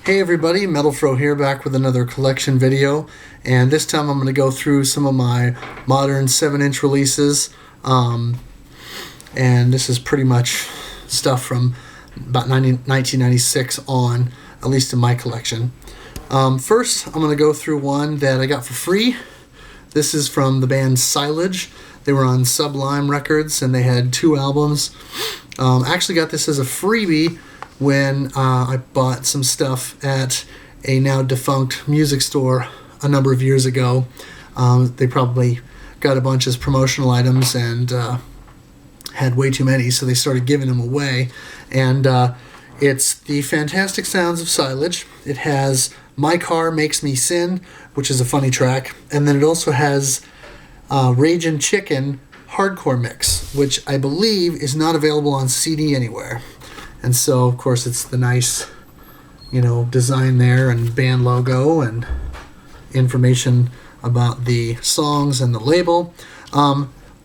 Hey everybody, Metal Fro here, back with another collection video, and this time I'm going to go through some of my modern 7-inch releases, and this is pretty much stuff from about 1996 on, at least in my collection. First, I'm going to go through one that I got for free. This is from the band Silage. They were on Sublime Records, and they had 2 albums. I actually got this as a freebie when I bought some stuff at a now defunct music store a number of years ago. They probably got a bunch as promotional items and had way too many, so they started giving them away. And it's the Fantastic Sounds of Silage. It has My Car Makes Me Sin, which is a funny track, and then it also has Ragin' Chicken Hardcore Mix, which I believe is not available on CD anywhere. And so, of course, it's the nice, design there and band logo and information about the songs and the label.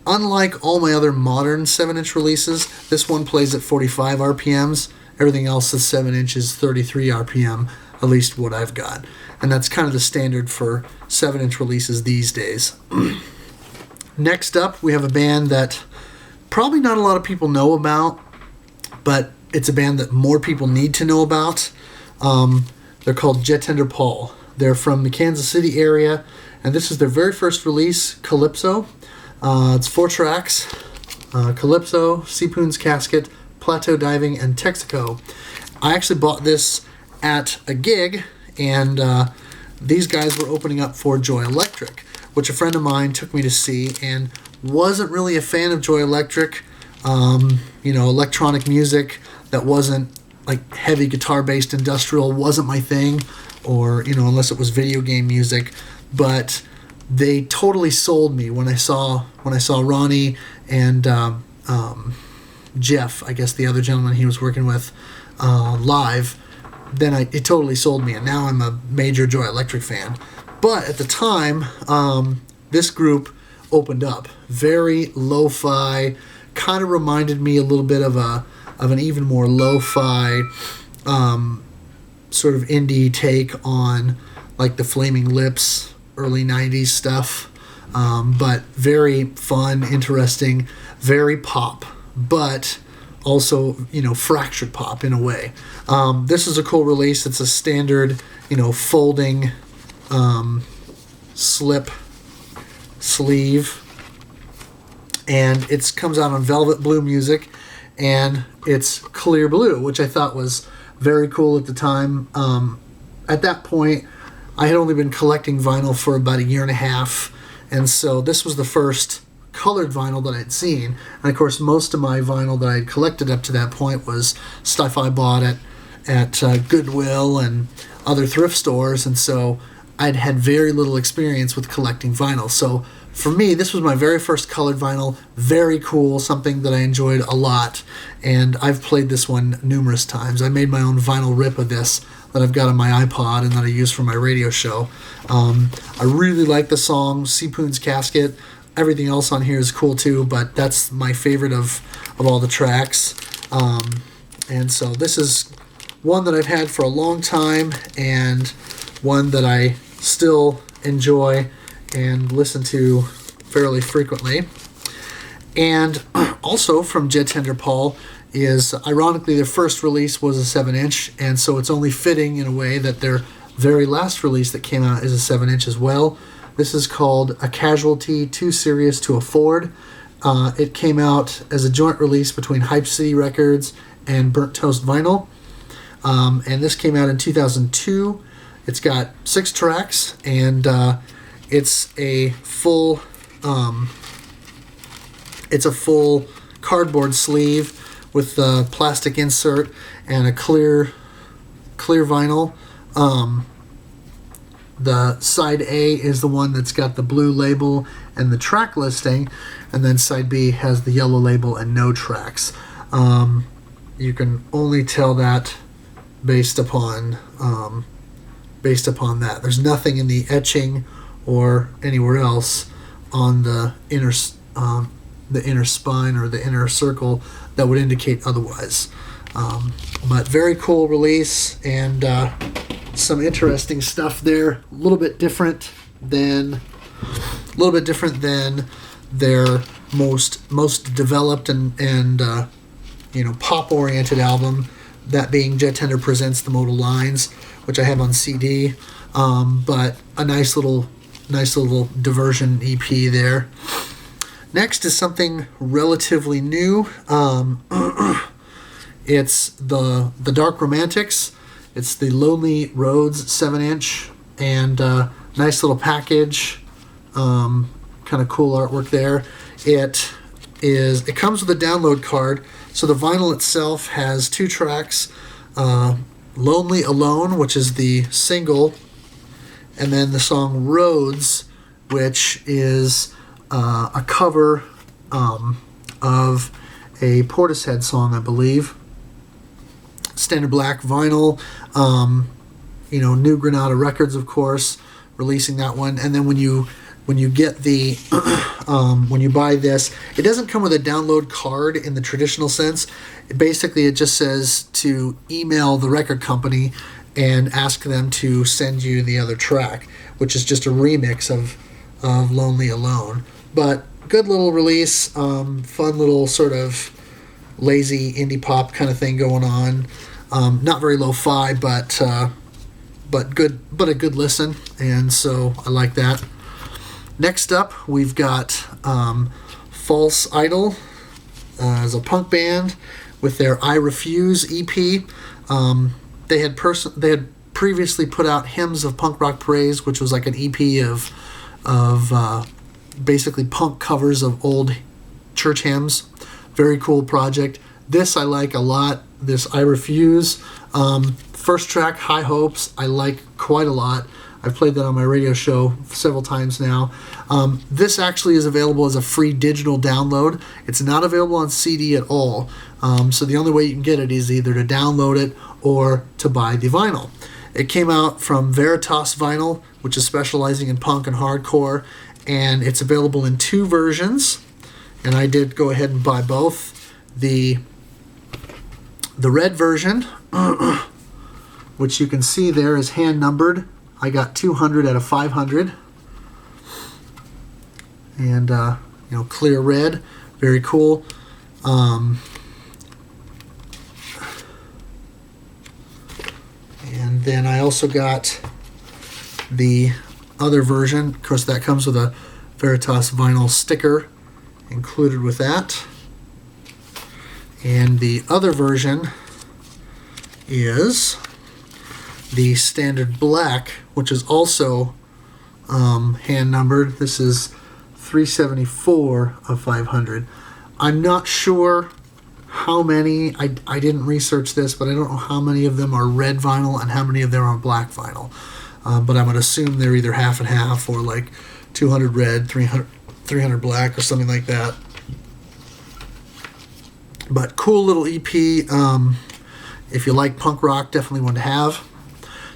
Unlike all my other modern 7-inch releases, this one plays at 45 RPMs. Everything else that's 7 inches, 33 RPM, at least what I've got. And that's kind of the standard for 7-inch releases these days. Next up, we have a band that probably not a lot of people know about, but it's a band that more people need to know about. They're called Jetenderpaul. They're from the Kansas City area, and this is their very first release, Calypso. It's 4 tracks: Calypso, Seapoon's Casket, Plateau Diving, and Texaco. I actually bought this at a gig, and these guys were opening up for Joy Electric, which a friend of mine took me to see, and wasn't really a fan of Joy Electric. Electronic music that wasn't like heavy guitar-based industrial wasn't my thing, or unless it was video game music. But they totally sold me when I saw Ronnie and Jeff, I guess the other gentleman he was working with, live. Then it totally sold me, and now I'm a major Joy Electric fan. But at the time, this group opened up very lo-fi. Kind of reminded me a little bit of an even more lo-fi sort of indie take on like the Flaming Lips early 90s stuff, but very fun, interesting, very pop, but also fractured pop in a way. This is a cool release. It's a standard folding slip sleeve, and it comes out on Velvet Blue Music, and it's clear blue, which I thought was very cool at the time. At that point, I had only been collecting vinyl for about a year and a half, and so this was the first colored vinyl that I'd seen. And of course, most of my vinyl that I had collected up to that point was stuff I bought at Goodwill and other thrift stores, and so I'd had very little experience with collecting vinyl. So for me, this was my very first colored vinyl. Very cool, something that I enjoyed a lot, and I've played this one numerous times. I made my own vinyl rip of this that I've got on my iPod and that I use for my radio show. I really like the song Seapoon's Casket. Everything else on here is cool too, but that's my favorite of all the tracks. And so this is one that I've had for a long time, and one that I still enjoy and listen to fairly frequently. And also from Jetenderpaul is, ironically, their first release was a 7-inch, and so it's only fitting in a way that their very last release that came out is a 7-inch as well. This is called A Casualty Too Serious to Afford. It came out as a joint release between Hype City Records and Burnt Toast Vinyl, and this came out in 2002. It's got 6 tracks, and it's a full cardboard sleeve with the plastic insert and a clear vinyl. The side A is the one that's got the blue label and the track listing, and then side B has the yellow label and no tracks. You can only tell that based upon that. There's nothing in the etching or anywhere else on the inner spine or the inner circle that would indicate otherwise. But very cool release, and some interesting stuff there. A little bit different than their most developed and pop oriented album. That being Jetender Presents the Modal Lines, which I have on CD. But a nice little diversion EP there. Next is something relatively new. It's the Dark Romantics. It's the Lonely Roads 7-inch, and nice little package. Kind of cool artwork there. It comes with a download card. So the vinyl itself has 2 tracks, Lonely Alone, which is the single, and then the song Roads, which is a cover of a Portishead song, I believe. Standard black vinyl, New Granada Records, of course, releasing that one. And then when you get the when you buy this, it doesn't come with a download card in the traditional sense. Basically, it just says to email the record company and ask them to send you the other track, which is just a remix of Lonely Alone. But good little release, fun little sort of lazy indie pop kind of thing going on. Not very lo-fi, but good, but a good listen, and so I like that. Next up, we've got False Idol as a punk band with their I Refuse EP. They had previously put out Hymns of Punk Rock Praise, which was like an EP of basically punk covers of old church hymns. Very cool project. This I like a lot. This I Refuse. First track, High Hopes, I like quite a lot. I've played that on my radio show several times now. This actually is available as a free digital download. It's not available on CD at all. So the only way you can get it is either to download it or to buy the vinyl. It came out from Veritas Vinyl, which is specializing in punk and hardcore, and it's available in 2 versions. And I did go ahead and buy both. The red version, which you can see there, is hand numbered. I got 200 out of 500. And, clear red. Very cool. And then I also got the other version. Of course, that comes with a Veritas vinyl sticker included with that. And the other version is the standard black, which is also hand numbered. This is 374 of 500. I'm not sure how many, I didn't research this, but I don't know how many of them are red vinyl and how many of them are black vinyl. But I would assume they're either half and half, or like 200 red, 300 black, or something like that. But cool little EP. If you like punk rock, definitely one to have.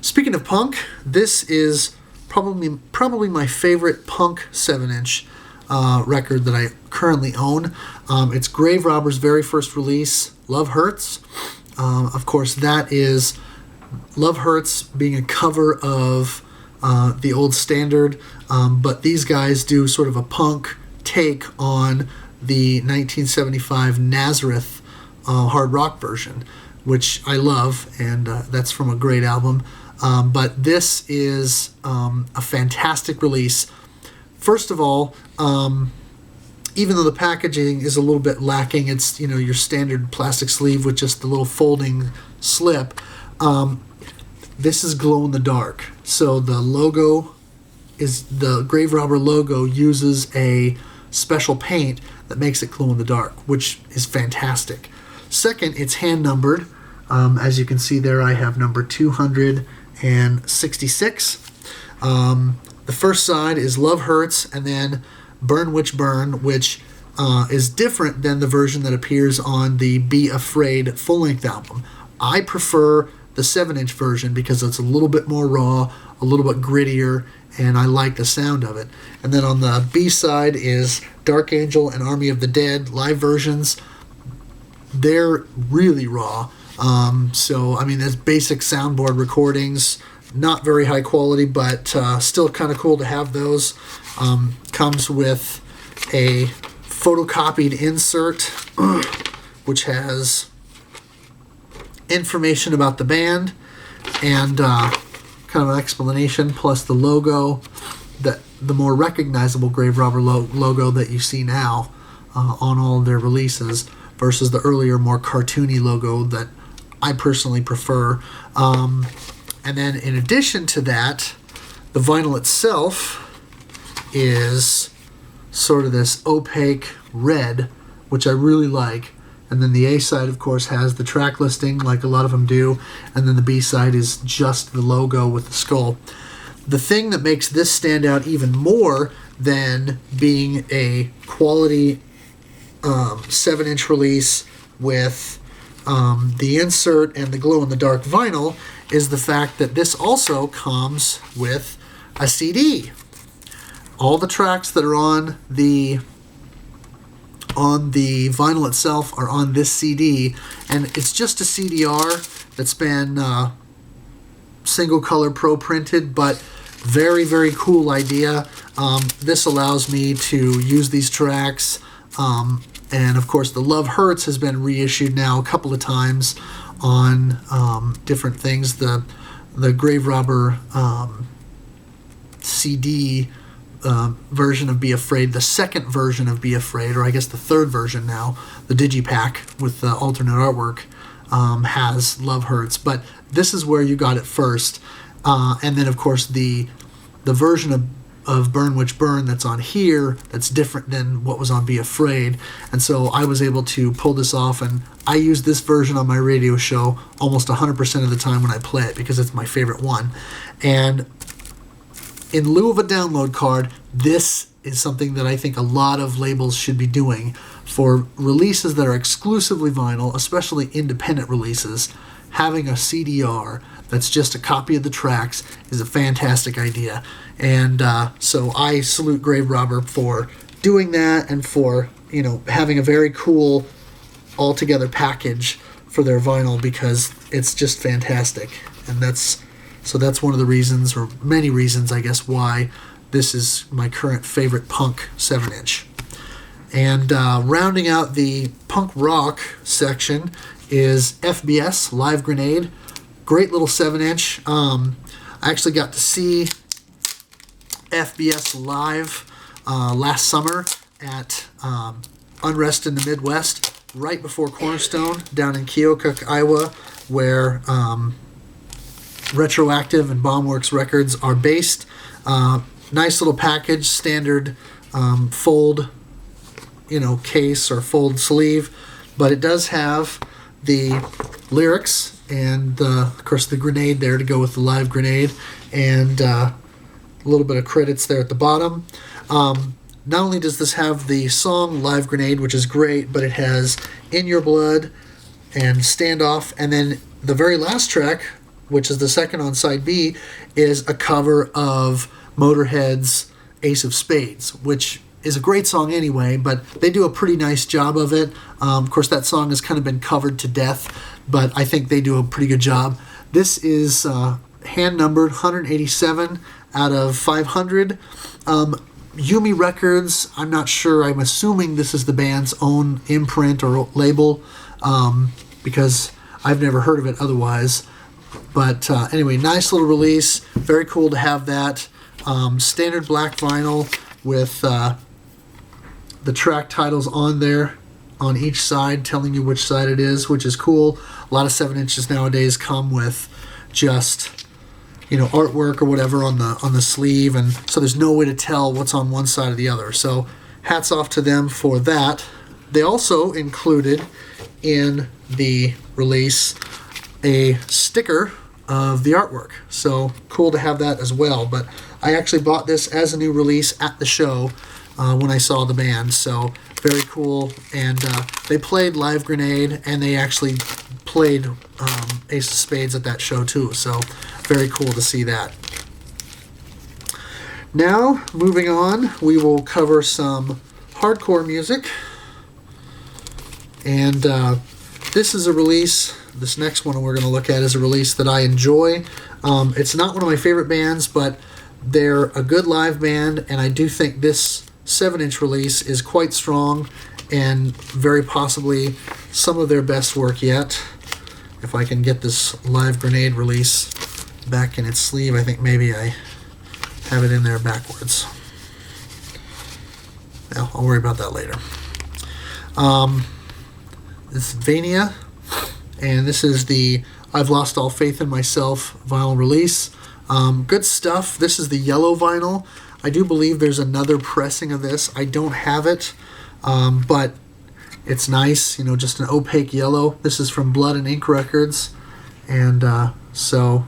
Speaking of punk, this is probably my favorite punk 7-inch record that I currently own. It's Grave Robber's very first release, Love Hurts. Of course, that is Love Hurts being a cover of the old standard, but these guys do sort of a punk take on the 1975 Nazareth hard rock version, which I love, and that's from a great album. But this is a fantastic release. First of all, even though the packaging is a little bit lacking, it's your standard plastic sleeve with just the little folding slip. This is glow in the dark. So the logo is the Grave Robber logo uses a special paint that makes it glow in the dark, which is fantastic. Second, it's hand numbered. As you can see there, I have number 266. The first side is Love Hurts, and then Burn Witch Burn, which is different than the version that appears on the Be Afraid full-length album. I prefer the 7-inch version because it's a little bit more raw, a little bit grittier, and I like the sound of it. And then on the B side is Dark Angel and Army of the Dead live versions. They're really raw. So, I mean, there's basic soundboard recordings, Not very high quality, but still kind of cool to have those. Comes with a photocopied insert, which has information about the band and kind of an explanation, plus the logo, the more recognizable Grave Robber logo that you see now on all of their releases, versus the earlier, more cartoony logo that I personally prefer. And then in addition to that, the vinyl itself is sort of this opaque red, which I really like. And then the A side, of course, has the track listing, like a lot of them do. And then the B side is just the logo with the skull. The thing that makes this stand out even more than being a quality 7-inch release with the insert and the glow-in-the-dark vinyl is the fact that this also comes with a CD. All the tracks that are on the vinyl itself are on this CD, and it's just a CDR that's been single color pro printed, but very, very cool idea. This allows me to use these tracks, and of course the Love Hurts has been reissued now a couple of times on different things. The Grave Robber CD version of Be Afraid, the second version of Be Afraid, or I guess the third version now, the Digipack with the alternate artwork, has Love Hurts, but this is where you got it first. And then of course the version of Burn Witch Burn that's on here, that's different than what was on Be Afraid, and so I was able to pull this off, and I use this version on my radio show almost 100% of the time when I play it because it's my favorite one. And in lieu of a download card, this is something that I think a lot of labels should be doing for releases that are exclusively vinyl, especially independent releases. Having a CDR that's just a copy of the tracks is a fantastic idea. And so I salute Grave Robber for doing that and for, having a very cool altogether package for their vinyl, because it's just fantastic. And that's one of the reasons, or many reasons, I guess, why this is my current favorite punk 7-inch. And rounding out the punk rock section is FBS, Live Grenade. Great little 7-inch. I actually got to see FBS live last summer at Unrest in the Midwest, right before Cornerstone, down in Keokuk, Iowa, where Retroactive and Bombworks Records are based. Nice little package, standard fold, case or fold sleeve, but it does have the lyrics and of course the grenade there to go with the Live Grenade, and a little bit of credits there at the bottom. Not only does this have the song Live Grenade, which is great, but it has In Your Blood and Standoff, and then the very last track, which is the second on side B, is a cover of Motorhead's Ace of Spades, which is a great song anyway, but they do a pretty nice job of it. Of course, that song has kind of been covered to death, but I think they do a pretty good job. This is hand-numbered 187 out of 500. Yumi Records, I'm not sure. I'm assuming this is the band's own imprint or label, because I've never heard of it otherwise. But anyway, nice little release. Very cool to have that. Standard black vinyl with the track titles on there on each side, telling you which side it is, which is cool. A lot of 7-inches nowadays come with just artwork or whatever on the sleeve, and so there's no way to tell what's on one side or the other. So hats off to them for that. They also included in the release a sticker of the artwork, so cool to have that as well. But I actually bought this as a new release at the show when I saw the band, so very cool. And they played Live Grenade, and they actually played Ace of Spades at that show too, so very cool to see that. Now, moving on, we will cover some hardcore music. And this is a release this next one we're going to look at is a release that I enjoy. It's not one of my favorite bands, but they're a good live band, and I do think this 7-inch release is quite strong and very possibly some of their best work yet. If I can get this Live Grenade release back in its sleeve, I think maybe I have it in there backwards. Well, I'll worry about that later. This is Venia, and this is the I've Lost All Faith in Myself vinyl release. Good stuff. This is the yellow vinyl. I do believe there's another pressing of this. I don't have it, but it's nice, you know, just an opaque yellow. This is from Blood and Ink Records, and so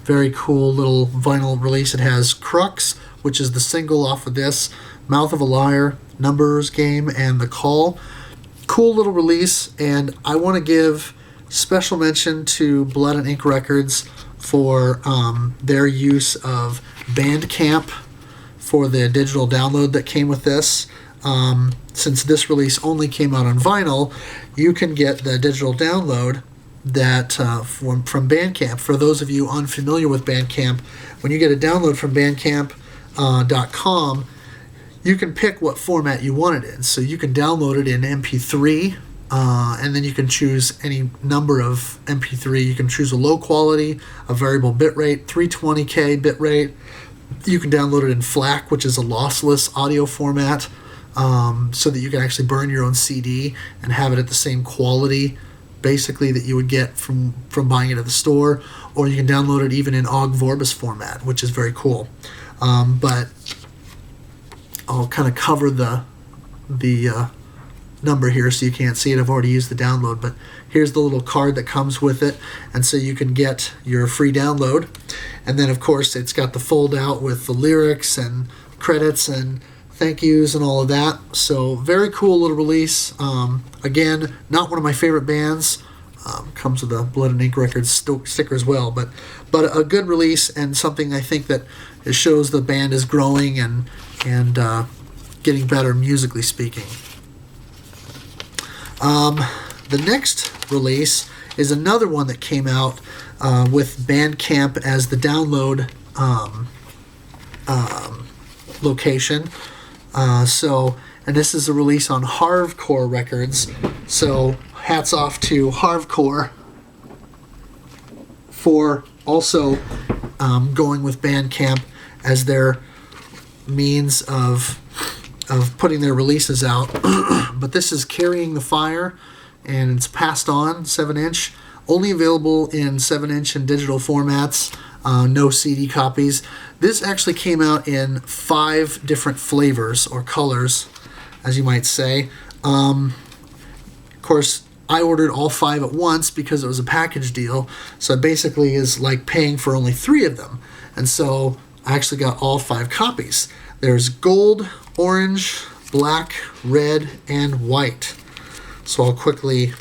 very cool little vinyl release. It has Crux, which is the single off of this, Mouth of a Liar, Numbers Game, and The Call. Cool little release, and I want to give special mention to Blood and Ink Records for their use of Bandcamp for the digital download that came with this. Since this release only came out on vinyl, you can get the digital download that from Bandcamp. For those of you unfamiliar with Bandcamp, when you get a download from Bandcamp.com, you can pick what format you want it in. So you can download it in MP3, and then you can choose any number of MP3. You can choose a low quality, a variable bitrate, 320K bitrate. You can download it in FLAC, which is a lossless audio format, so that you can actually burn your own CD and have it at the same quality, basically, that you would get from buying it at the store. Or you can download it even in OGG Vorbis format, which is very cool. But I'll kind of cover the number here so you can't see it. I've already used the download, but here's the little card that comes with it, and so you can get your free download. And then, of course, it's got the fold out with the lyrics and credits and thank yous and all of that. So very cool little release. Again, not one of my favorite bands. Comes with a Blood and Ink Records sticker as well, but a good release, and something I think that it shows the band is growing and getting better musically speaking. The next release is another one that came out with Bandcamp as the download location. And this is a release on Harvcore Records. So hats off to Harvcore for also going with Bandcamp as their means of putting their releases out. But this is Carrying the Fire, and it's passed on 7-inch, only available in 7-inch and digital formats, no CD copies. This actually came out in 5 different flavors or colors, as you might say. Of course, I ordered all 5 at once because it was a package deal, so it basically is like paying for only 3 of them. And so I actually got all 5 copies. There's gold, orange, black, red, and white. So I'll quickly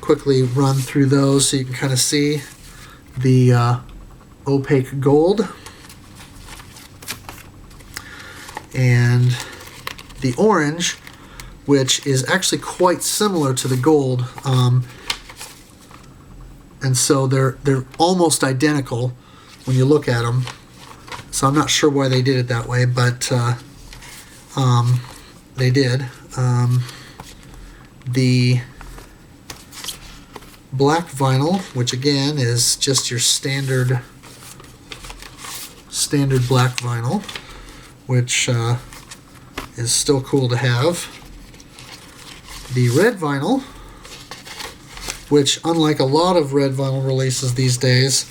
run through those so you can kind of see the opaque gold and the orange, which is actually quite similar to the gold, and so they're almost identical when you look at them. So I'm not sure why they did it that way, but they did. The black vinyl, which again is just your standard black vinyl, which is still cool to have. The red vinyl, which unlike a lot of red vinyl releases these days,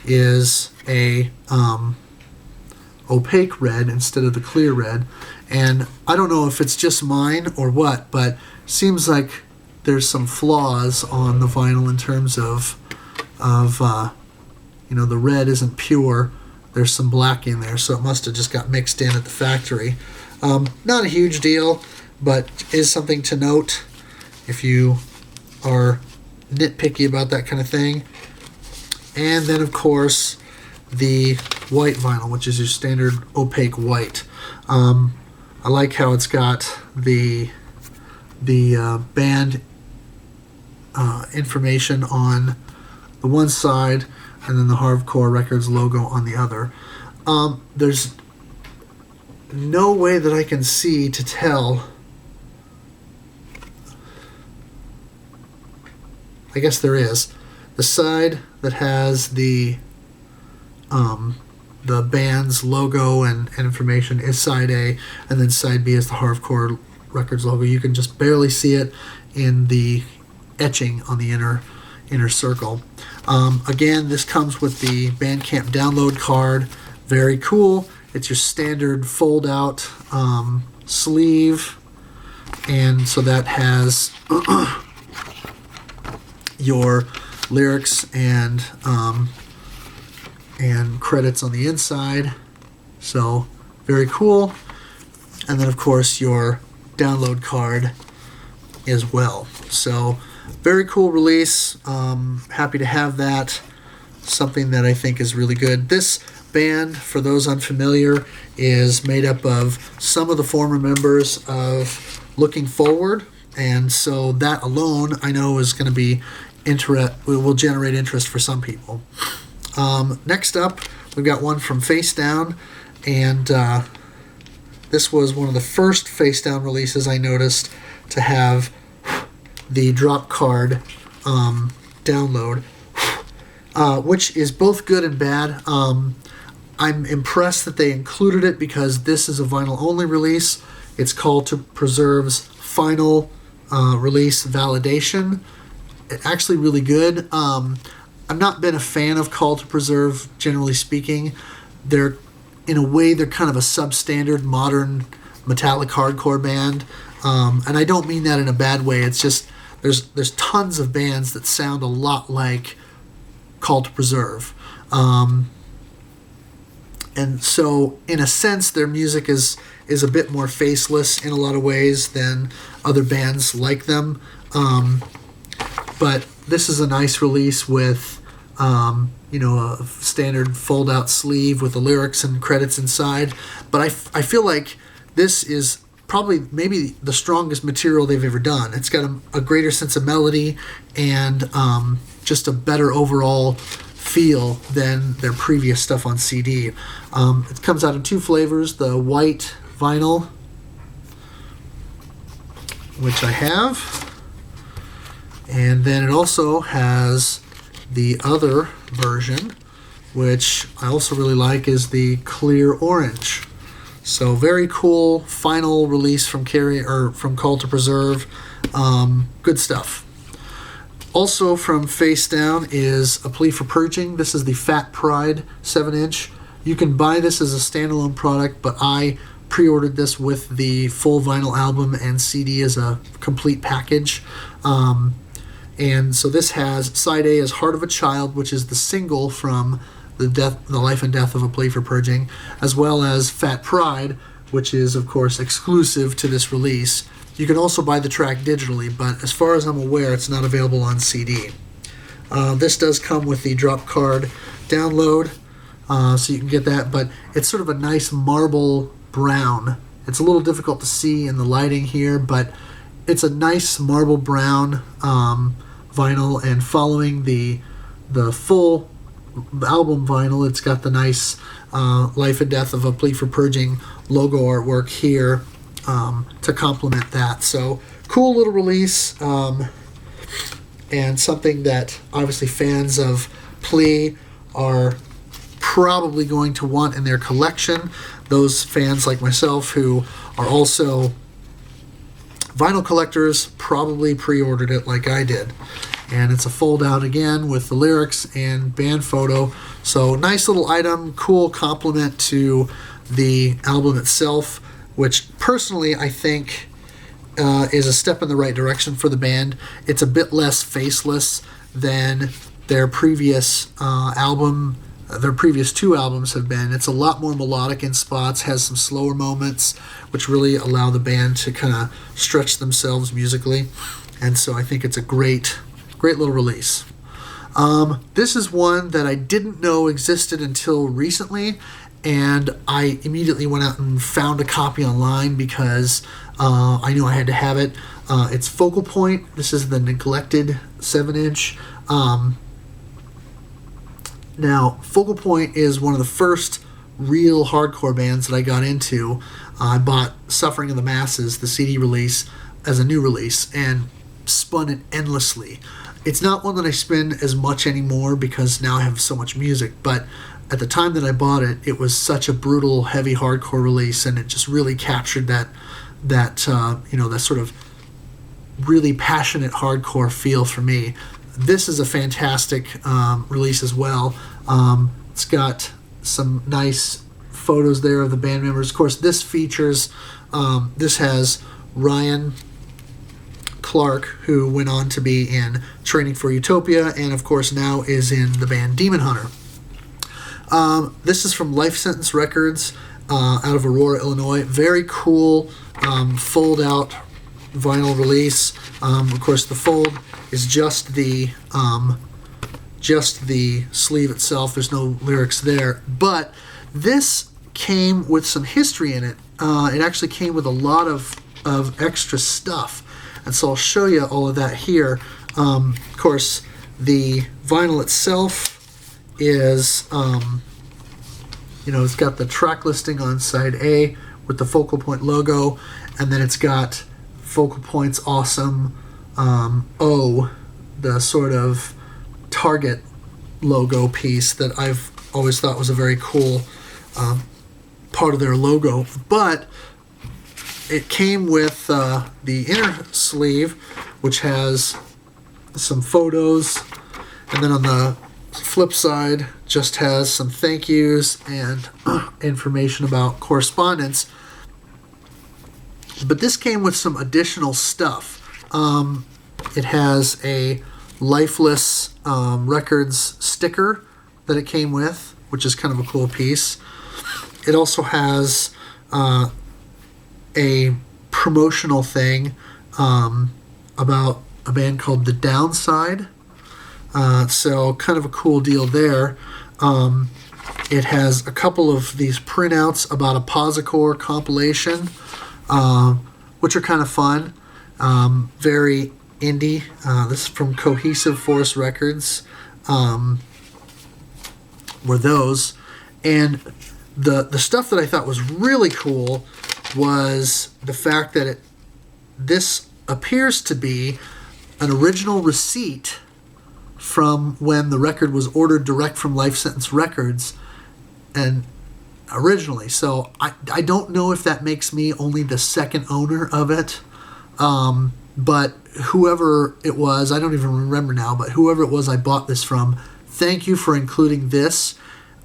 is a opaque red instead of the clear red. And I don't know if it's just mine or what, but seems like there's some flaws on the vinyl in terms of the red isn't pure. There's some black in there, so it must have just got mixed in at the factory. Not a huge deal, but is something to note if you are nitpicky about that kind of thing. And then, of course, the white vinyl, which is your standard opaque white. I like how it's got the band information on the one side and then the Hardcore Records logo on the other. There's no way that I can see to tell. I guess there is. The side that has the band's logo and information is side A, and then side B is the Hardcore Records logo. You can just barely see it in the etching on the inner circle. Again, this comes with the Bandcamp download card. Very cool. It's your standard fold-out sleeve, and so that has your lyrics and credits on the inside. So very cool. And then of course your download card as well. So very cool release. Happy to have that. Something that I think is really good. This band, for those unfamiliar, is made up of some of the former members of Looking Forward, and so that alone I know is going to be will generate interest for some people. Next up, we've got one from Face Down, and this was one of the first Face Down releases I noticed to have the drop card download, which is both good and bad. I'm impressed that they included it because this is a vinyl-only release. It's Call to Preserve's final release validation. Actually really good. I've not been a fan of Call to Preserve, generally speaking. They're, in a way, they're kind of a substandard modern metallic hardcore band. And I don't mean that in a bad way. It's just there's tons of bands that sound a lot like Call to Preserve. And so, in a sense, their music is a bit more faceless in a lot of ways than other bands like them. But this is a nice release with, a standard fold-out sleeve with the lyrics and credits inside. But I feel like this is probably maybe the strongest material they've ever done. It's got a greater sense of melody and just a better overall feel than their previous stuff on CD. It comes out in two flavors, the white vinyl, which I have, and then it also has the other version, which I also really like, is the clear orange. So very cool final release from Call to Preserve. Good stuff. Also from Face Down is A Plea for Purging. This is the Fat Pride 7-inch. You can buy this as a standalone product, but I pre-ordered this with the full vinyl album and CD as a complete package. And so this has side A as Heart of a Child, which is the single from the Life and Death of A Plea for Purging, as well as Fat Pride, which is, of course, exclusive to this release. You can also buy the track digitally, but as far as I'm aware, it's not available on CD. This does come with the drop card download, so you can get that, but it's sort of a nice marble brown. It's a little difficult to see in the lighting here, but it's a nice marble brown vinyl, and following the full album vinyl, it's got the nice Life and Death of A Plea for Purging logo artwork here to complement that. So cool little release, and something that obviously fans of Plea are probably going to want in their collection. Those fans like myself who are also vinyl collectors probably pre-ordered it like I did. And it's a fold out again with the lyrics and band photo. So nice little item, cool compliment to the album itself, which personally I think is a step in the right direction for the band. It's a bit less faceless than their previous album. Their previous two albums have been. It's a lot more melodic in spots, has some slower moments, which really allow the band to kind of stretch themselves musically. And so I think it's a great little release. This is one that I didn't know existed until recently, and I immediately went out and found a copy online because I knew I had to have it. It's Focal Point. This is the neglected 7-inch. Now, Focal Point is one of the first real hardcore bands that I got into. I bought Suffering of the Masses, the CD release, as a new release, and spun it endlessly. It's not one that I spin as much anymore because now I have so much music, but at the time that I bought it, it was such a brutal, heavy hardcore release, and it just really captured that sort of really passionate hardcore feel for me. This is a fantastic release as well. It's got some nice photos there of the band members. Of course, this features, this has Ryan Clark, who went on to be in Training for Utopia, and of course now is in the band Demon Hunter. This is from Life Sentence Records out of Aurora, Illinois. Very cool fold-out vinyl release. Of course, the fold is just the sleeve itself. There's no lyrics there. But this came with some history in it. It actually came with a lot of extra stuff. And so I'll show you all of that here. Of course, the vinyl itself is, it's got the track listing on side A with the Focal Point logo, and then it's got Focal Point's awesome O, the sort of Target logo piece that I've always thought was a very cool part of their logo. But it came with the inner sleeve, which has some photos, and then on the flip side just has some thank yous and information about correspondence. But this came with some additional stuff. It has a Lifeless Records sticker that it came with, which is kind of a cool piece. It also has a promotional thing about a band called The Downside. So kind of a cool deal there. It has a couple of these printouts about a Posicore compilation, which are kind of fun. Very indie. This is from Cohesive Force Records. Were those. And the stuff that I thought was really cool was the fact that this appears to be an original receipt from when the record was ordered direct from Life Sentence Records and originally. So I don't know if that makes me only the second owner of it, but whoever it was, I don't even remember now, but whoever it was I bought this from, thank you for including this,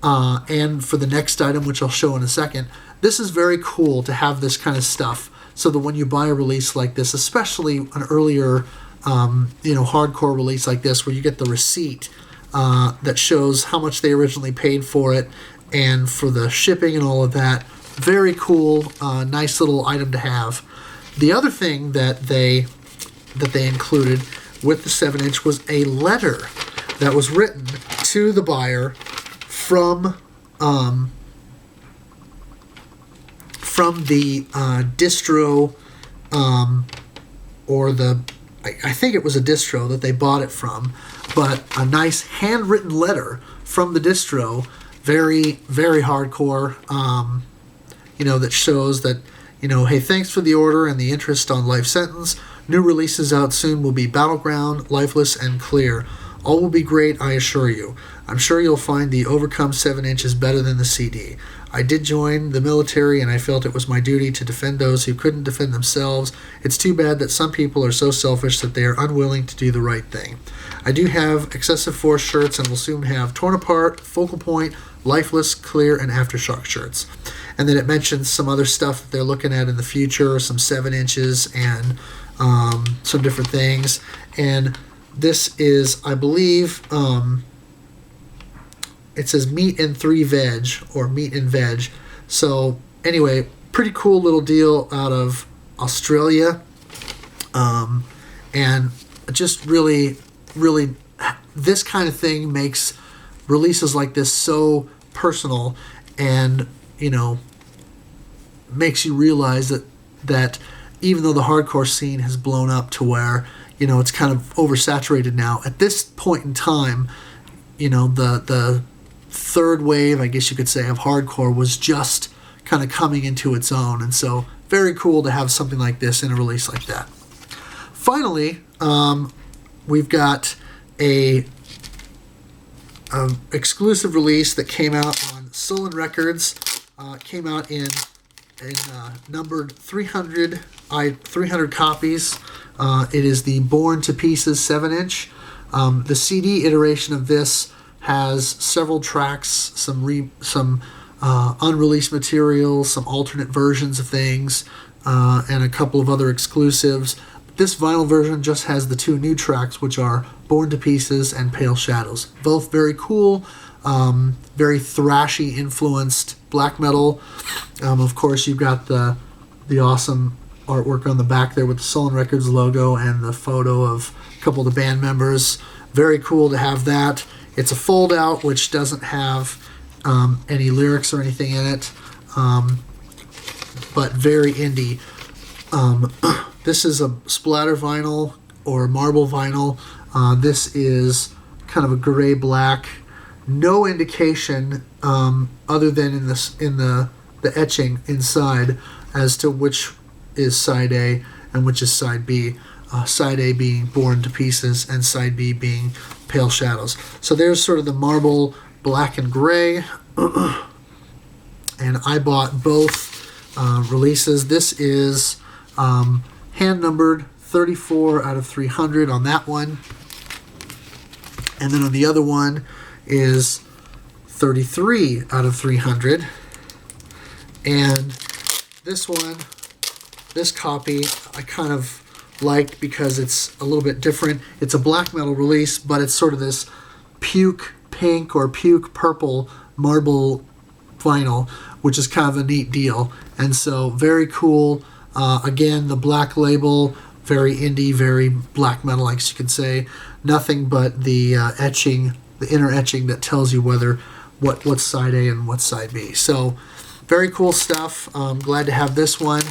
and for the next item, which I'll show in a second. This is very cool to have this kind of stuff, so that when you buy a release like this, especially an earlier hardcore release like this, where you get the receipt that shows how much they originally paid for it and for the shipping and all of that. Very cool, nice little item to have. The other thing that they included with the 7-inch was a letter that was written to the buyer from the distro, or I think it was a distro that they bought it from, but a nice handwritten letter from the distro, very, very hardcore, that shows that, hey, thanks for the order and the interest on Life Sentence. New releases out soon will be Battleground, Lifeless, and Clear. All will be great, I assure you. I'm sure you'll find the Overcome 7-inch is better than the CD. I did join the military, and I felt it was my duty to defend those who couldn't defend themselves. It's too bad that some people are so selfish that they are unwilling to do the right thing. I do have Excessive Force shirts, and will soon have Torn Apart, Focal Point, Lifeless, Clear, and Aftershock shirts. And then it mentions some other stuff that they're looking at in the future, some 7-inches and some different things. And this is, I believe, it says meat and 3 veg, or meat and veg. So anyway, pretty cool little deal out of Australia. And just really, really, this kind of thing makes releases like this so personal, and makes you realize that even though the hardcore scene has blown up to where, you know, it's kind of oversaturated now, at this point in time, you know, the third wave, I guess you could say, of hardcore was just kind of coming into its own. And so very cool to have something like this in a release like that. Finally, we've got a exclusive release that came out on Sullen Records. Came out in numbered 300 copies. It is the Born to Pieces 7-inch. The CD iteration of this has several tracks, some unreleased material, some alternate versions of things, and a couple of other exclusives. This vinyl version just has the 2 new tracks, which are Born to Pieces and Pale Shadows. Both very cool, very thrashy influenced black metal. Of course, you've got the awesome artwork on the back there with the Sullen Records logo and the photo of a couple of the band members. Very cool to have that. It's a fold out, which doesn't have any lyrics or anything in it, but very indie. This is a splatter vinyl or marble vinyl. This is kind of a gray-black. No indication other than in the etching inside as to which is side A and which is side B. Side A being Born to Pieces and side B being Pale Shadows. So there's sort of the marble black and gray. And I bought both releases. This is hand numbered 34 out of 300 on that one. And then on the other one is 33 out of 300. And this one, this copy, I kind of liked because it's a little bit different. It's a black metal release, but it's sort of this puke pink or puke purple marble vinyl, which is kind of a neat deal. And so very cool. Again, the black label, very indie, very black metal, like you could say. Nothing but the etching, the inner etching that tells you what's side A and what's side B. So very cool stuff. Glad to have this one.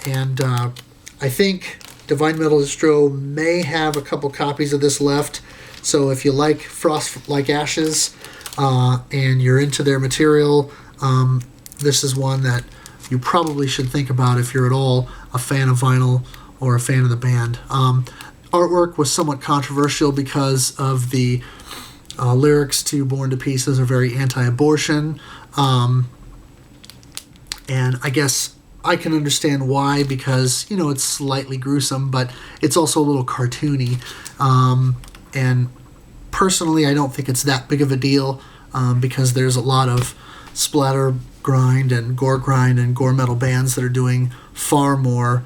And I think Divine Metal Distro may have a couple copies of this left. So if you like Frost Like Ashes and you're into their material, this is one that you probably should think about if you're at all a fan of vinyl or a fan of the band. Artwork was somewhat controversial because of the lyrics to Born to Pieces are very anti-abortion. And I guess I can understand why, because, you know, it's slightly gruesome, but it's also a little cartoony. And personally, I don't think it's that big of a deal because there's a lot of splatter grind and gore metal bands that are doing far more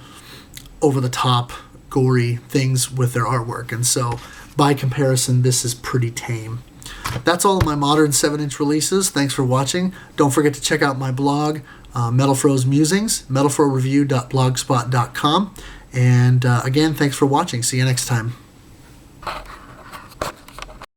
over-the-top, gory things with their artwork. And so, by comparison, this is pretty tame. That's all of my modern 7-inch releases. Thanks for watching. Don't forget to check out my blog, Metal Fro's Musings, metalfroreview.blogspot.com. And again, thanks for watching. See you next time.